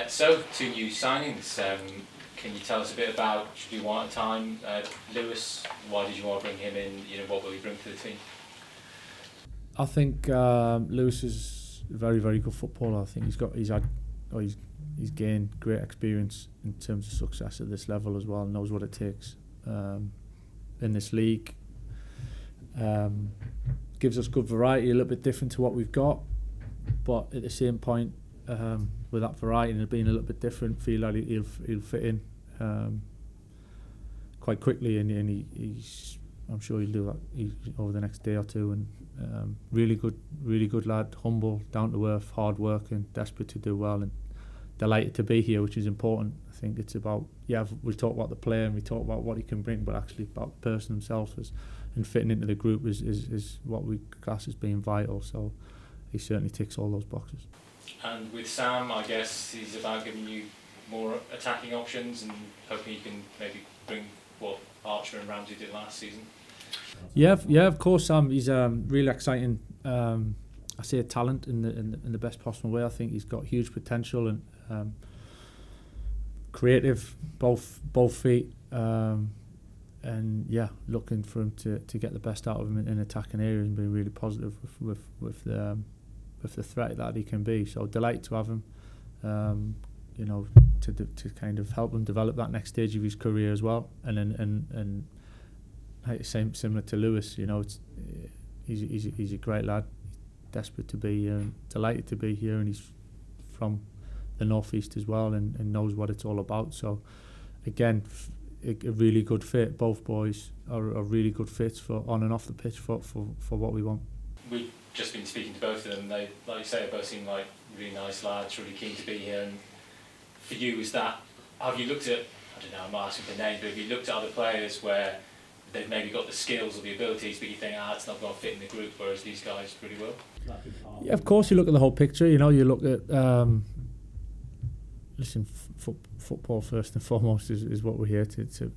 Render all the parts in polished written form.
So, two new signings. Can you tell us a bit about, should we one at a time? Lewis, why did you want to bring him in? What will he bring to the team? I think Lewis is a very, very good footballer. I think he's gained great experience in terms of success at this level as well. Knows what it takes in this league. Gives us good variety, a little bit different to what we've got, but at the same point, with that variety and it being a little bit different, feel like he'll fit in quite quickly, and he's I'm sure he'll do that over the next day or two. And really good lad, humble, down to earth, hard working, desperate to do well, and delighted to be here, which is important. I think it's about, we talk about the player and we talk about what he can bring, but actually about the person himself and fitting into the group is what we class as being vital. So he certainly ticks all those boxes. And with Sam, I guess he's about giving you more attacking options and hoping he can maybe bring what Archer and Ramsey did last season. Yeah, of course, Sam. He's really exciting. I say a talent in the best possible way. I think he's got huge potential and creative, both feet. And looking for him to get the best out of him in attacking areas and being really positive with the threat that he can be. So delighted to have him, to kind of help him develop that next stage of his career as well. And similar to Lewis, he's a great lad, desperate to be here, and delighted to be here, and he's from the northeast as well, and knows what it's all about. So again, a really good fit. Both boys are really good fits for on and off the pitch for what we want. We've just been speaking to both of them. They, like you say, both seem like really nice lads, really keen to be here. And for you, have you looked at, I don't know, I'm not asking for names, but have you looked at other players where they've maybe got the skills or the abilities, but you think, it's not going to fit in the group, whereas these guys pretty will? Yeah, of course you look at the whole picture. You look at football first and foremost is what we're here to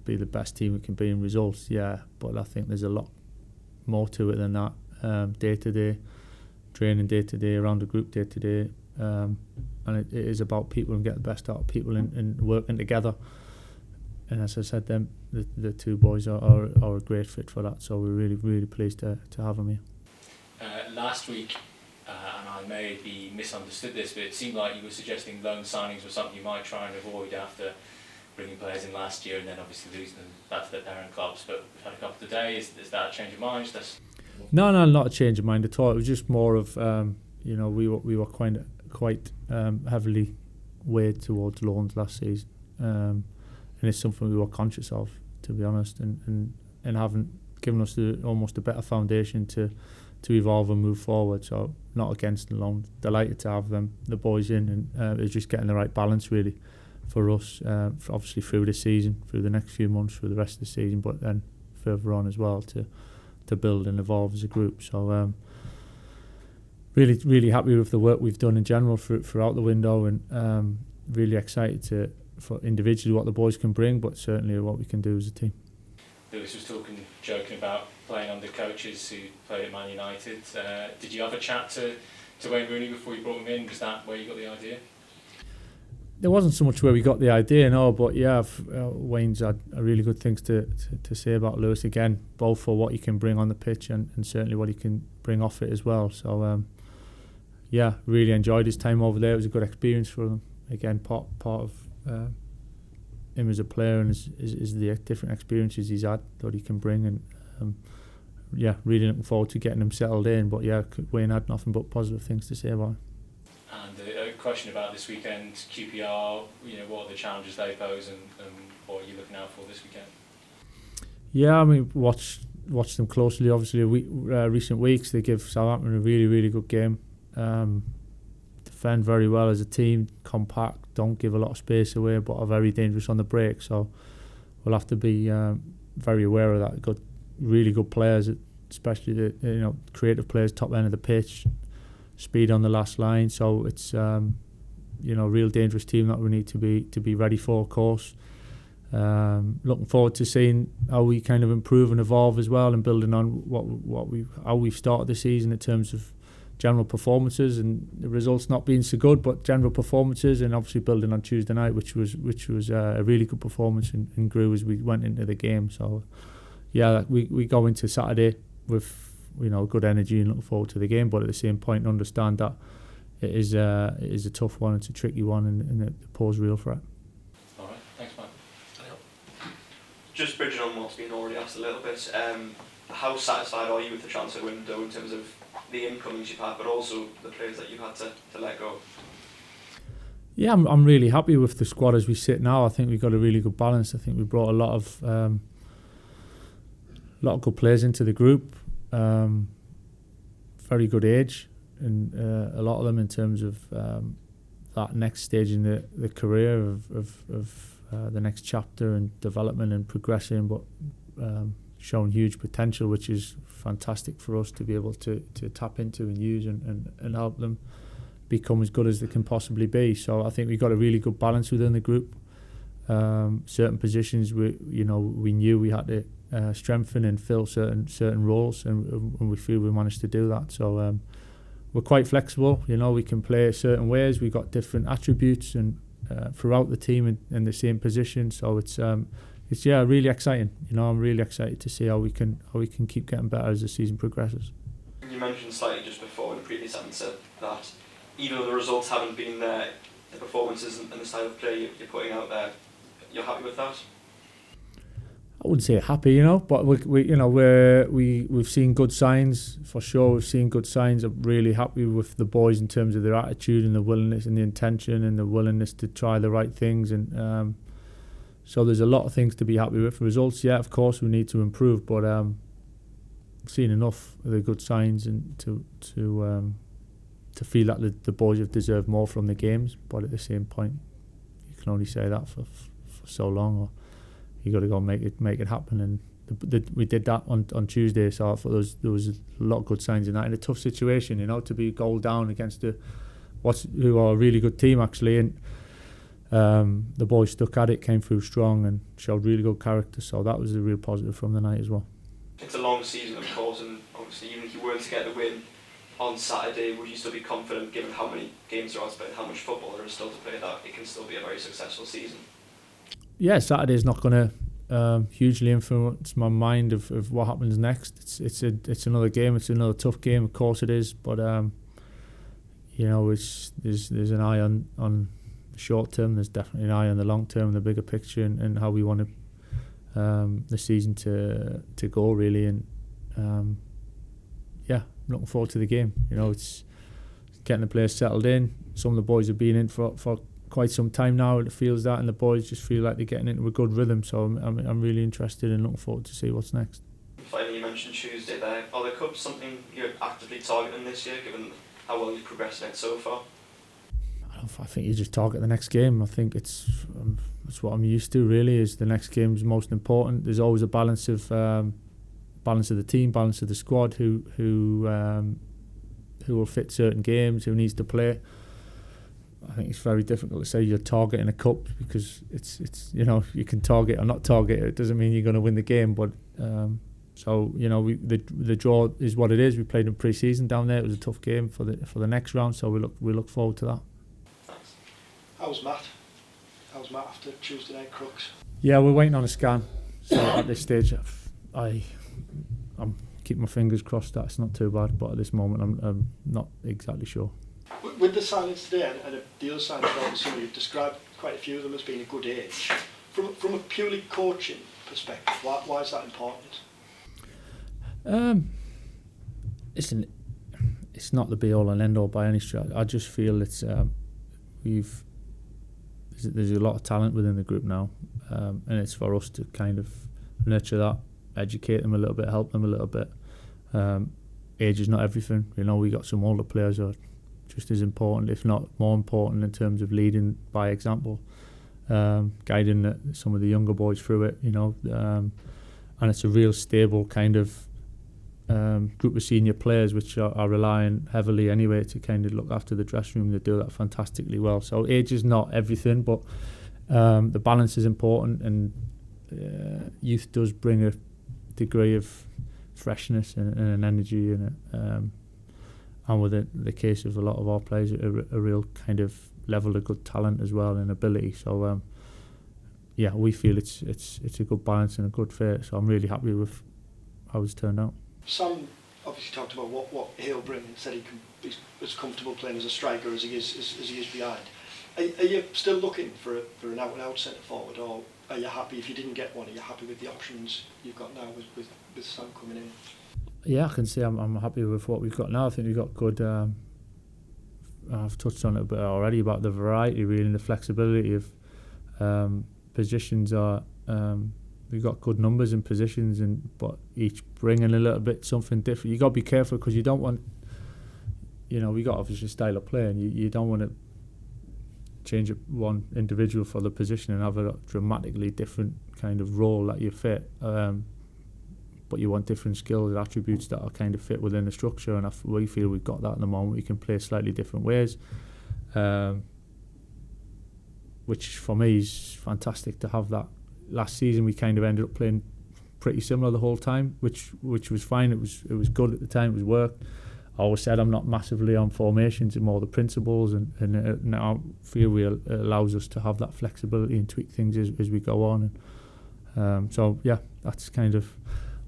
be the best team we can be in results. Yeah, but I think there's a lot more to it than that. Day to day, training day to day, around the group day to day, and it is about people and get the best out of people and working together. And as I said, the two boys are a great fit for that. So we're really pleased to have them here. Last week, and I may be misunderstood this, but it seemed like you were suggesting loan signings were something you might try and avoid after bringing players in last year and then obviously losing them back to their parent clubs. But we've had a couple today. Is that a change of mind? No, not a change of mind at all. It was just more of we were quite heavily weighed towards loans last season, and it's something we were conscious of, to be honest, and haven't given us almost a better foundation to evolve and move forward. So not against the loans, delighted to have the boys in, and it's just getting the right balance really for us, obviously through this season, through the next few months, through the rest of the season, but then further on as well to build and evolve as a group. So really happy with the work we've done in general throughout the window, and really excited for individually what the boys can bring, but certainly what we can do as a team. Lewis was joking about playing under coaches who played at Man United. Did you have a chat to Wayne Rooney before you brought him in? Was that where you got the idea? There wasn't so much where we got the idea, no, but Wayne's had really good things to say about Lewis again, both for what he can bring on the pitch and certainly what he can bring off it as well. So really enjoyed his time over there. It was a good experience for him. Again, part of him as a player and is the different experiences he's had that he can bring, and really looking forward to getting him settled in. But Wayne had nothing but positive things to say about him. And a question about this weekend, QPR, what are the challenges they pose and what are you looking out for this weekend? Yeah, I mean, watch them closely. Obviously, recent weeks they give Southampton a really good game. Defend very well as a team, compact, don't give a lot of space away, but are very dangerous on the break. So we'll have to be very aware of that. Got really good players, especially the creative players, top end of the pitch, speed on the last line. So it's real dangerous team that we need to be ready for, of course. Looking forward to seeing how we kind of improve and evolve as well, and building on how we've started the season in terms of general performances and the results not being so good, but general performances, and obviously building on Tuesday night, which was a really good performance and grew as we went into the game. So yeah, we go into Saturday with good energy and looking forward to the game, but at the same point understand that it is a tough one, it's a tricky one, and it poses real threat. All right, thanks, Matt. Just bridging on what's been already asked a little bit, how satisfied are you with the transfer window in terms of the incomings you've had, but also the players that you've had to let go? Yeah, I'm really happy with the squad as we sit now. I think we've got a really good balance. I think we brought a lot of good players into the group, very good age, and a lot of them in terms of that next stage in the career of the next chapter and development and progressing, but showing huge potential, which is fantastic for us to be able to tap into and use and help them become as good as they can possibly be. So I think we've got a really good balance within the group. Certain positions we knew we had to strengthen and fill certain roles, and we feel we managed to do that. So we're quite flexible. We can play certain ways. We've got different attributes and throughout the team in the same position. So it's really exciting. I'm really excited to see how we can keep getting better as the season progresses. You mentioned slightly just before in the previous answer that even though the results haven't been there, the performances and the style of play you're putting out there, you're happy with that? I wouldn't say happy, but we've seen good signs for sure. We've seen good signs. I'm really happy with the boys in terms of their attitude and the willingness and the intention and the willingness to try the right things, and so there's a lot of things to be happy with. Results, yeah, of course we need to improve, but seen enough of the good signs and to feel that the boys have deserved more from the games. But at the same point, you can only say that for so long, or you got to go and make it happen. And we did that on Tuesday. So I thought there was a lot of good signs in that, in a tough situation, to be a goal down against who are a really good team actually, and the boys stuck at it, came through strong and showed really good character. So that was a real positive from the night as well. It's a long season, of course, and obviously even if you weren't to get the win on Saturday, would you still be confident, given how many games there are to play and how much football there is still to play, that it can still be a very successful season? Yeah, Saturday's not going to hugely influence my mind of what happens next. It's another game. It's another tough game, of course it is. But there's an eye on the short term. There's definitely an eye on the long term, the bigger picture, and how we want the season to go really. And I'm looking forward to the game. It's getting the players settled in. Some of the boys have been in for quite some time now. It feels that, and the boys just feel like they're getting into a good rhythm. So I'm really interested and looking forward to see what's next. Finally, you mentioned Tuesday there. Are the Cups something you're actively targeting this year, given how well you've progressed in it so far? I think you just target the next game. I think it's what I'm used to really. Is the next game is most important. There's always a balance of the team, balance of the squad, who will fit certain games, who needs to play. I think it's very difficult to say you're targeting a cup, because it's you can target or not target. It doesn't mean you're going to win the game. But the draw is what it is. We played in pre-season down there. It was a tough game for the next round. So we look forward to that. Thanks. How's Matt after Tuesday night Crooks? Yeah, we're waiting on a scan. So at this stage, I'm keeping my fingers crossed that it's not too bad. But at this moment, I'm not exactly sure. With the signings today and the other signings throughout the summer, you've described quite a few of them as being a good age. From a purely coaching perspective, why is that important? It's not the be all and end all by any stretch. I just feel it's there's a lot of talent within the group now, and it's for us to kind of nurture that, educate them a little bit, help them a little bit. Age is not everything. We got some older players who are just as important, if not more important, in terms of leading by example, guiding some of the younger boys through it, and it's a real stable kind of group of senior players which are relying heavily anyway to kind of look after the dressing room. They do that fantastically well. So age is not everything, but the balance is important, and youth does bring a degree of freshness and an energy, and and with the case of a lot of our players, a real kind of level of good talent as well and ability. So yeah, we feel it's a good balance and a good fit. So I'm really happy with how it's turned out. Sam obviously talked about what he'll bring and said he can be as comfortable playing as a striker as he is behind. Are you still looking for an out-and-out centre forward, or are you happy if you didn't get one? Are you happy with the options you've got now with Sam coming in? Yeah, I can say I'm happy with what we've got now. I think we've got good. I've touched on it a bit already about the variety, really, and the flexibility of positions. We've got good numbers and positions, but each bringing a little bit something different. You got to be careful because you don't want. We got obviously a style of play, and you don't want to change one individual for the position and have a dramatically different kind of role that you fit. But you want different skills and attributes that are kind of fit within the structure, and we feel we've got that at the moment. We can play slightly different ways, which for me is fantastic to have that. Last season we kind of ended up playing pretty similar the whole time, which was fine. It was good at the time. It was worked. I always said I'm not massively on formations and more the principles, and now I feel it allows us to have that flexibility and tweak things as we go on. And so yeah, that's kind of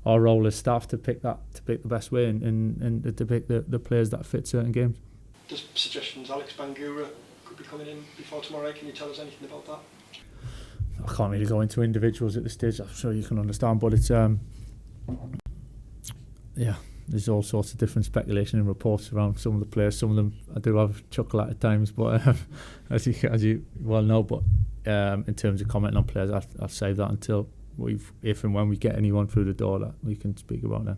our role as staff to pick the best way and to pick the players that fit certain games. There's suggestions Alex Bangura could be coming in before tomorrow. Can you tell us anything about that? I can't really go into individuals at this stage. I'm sure you can understand, but it's yeah. There's all sorts of different speculation and reports around some of the players. Some of them I do have a chuckle at times, but as you well know. But in terms of commenting on players, I'll save that until if and when we get anyone through the door that we can speak about then.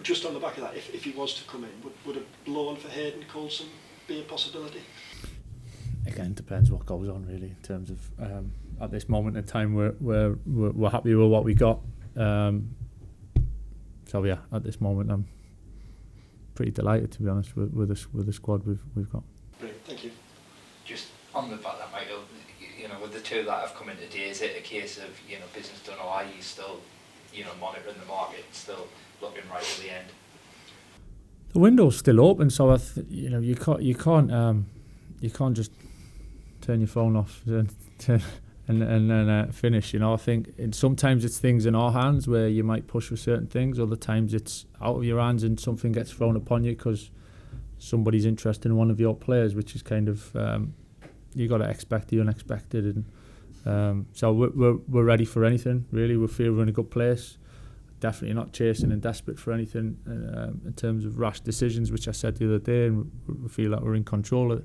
Just on the back of that, if he was to come in, would a loan for Hayden Coulson be a possibility? Again, depends what goes on really in terms of at this moment in time we're happy with what we got. So yeah, at this moment I'm pretty delighted, to be honest, with the squad we've got. Brilliant, thank you. Just on the fact that, Michael, with the two that have come in today, is it a case of business done, or are you still monitoring the market, still looking right at the end? The window's still open, so you can't just turn your phone off and then finish. I think sometimes it's things in our hands where you might push for certain things. Other times it's out of your hands and something gets thrown upon you because somebody's interested in one of your players, which is kind of you got to expect the unexpected. And so we're ready for anything really. We feel we're in a good place. Definitely not chasing and desperate for anything in terms of rash decisions, which I said the other day, and we feel that we're in control of it.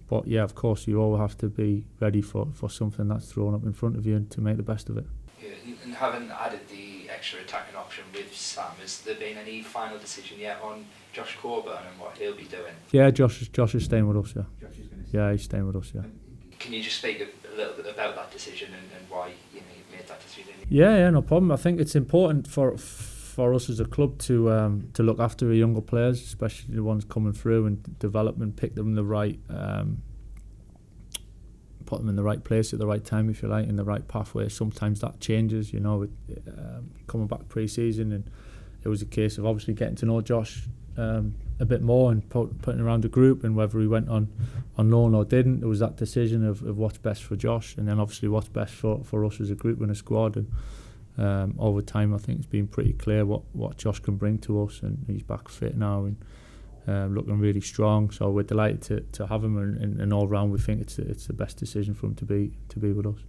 But yeah, of course, you all have to be ready for something that's thrown up in front of you and to make the best of it. Yeah, and having added the extra attacking option with Sam, has there been any final decision yet on Josh Coburn and what he'll be doing? Yeah, Josh is staying with us. Yeah, he's staying with us. Yeah. Can you just speak a little bit about that decision and why you've made that decision? Yeah, no problem. I think it's important for us as a club to look after the younger players, especially the ones coming through, and develop and pick them in the right, put them in the right place at the right time, if you like, in the right pathway. Sometimes that changes, coming back pre-season, and it was a case of obviously getting to know Josh a bit more and putting around the group, and whether he went on loan or didn't, it was that decision of what's best for Josh, and then obviously what's best for us as a group and a squad. And over time I think it's been pretty clear what Josh can bring to us, and he's back fit now and looking really strong, so we're delighted to have him, and all round we think it's the best decision for him to be with us.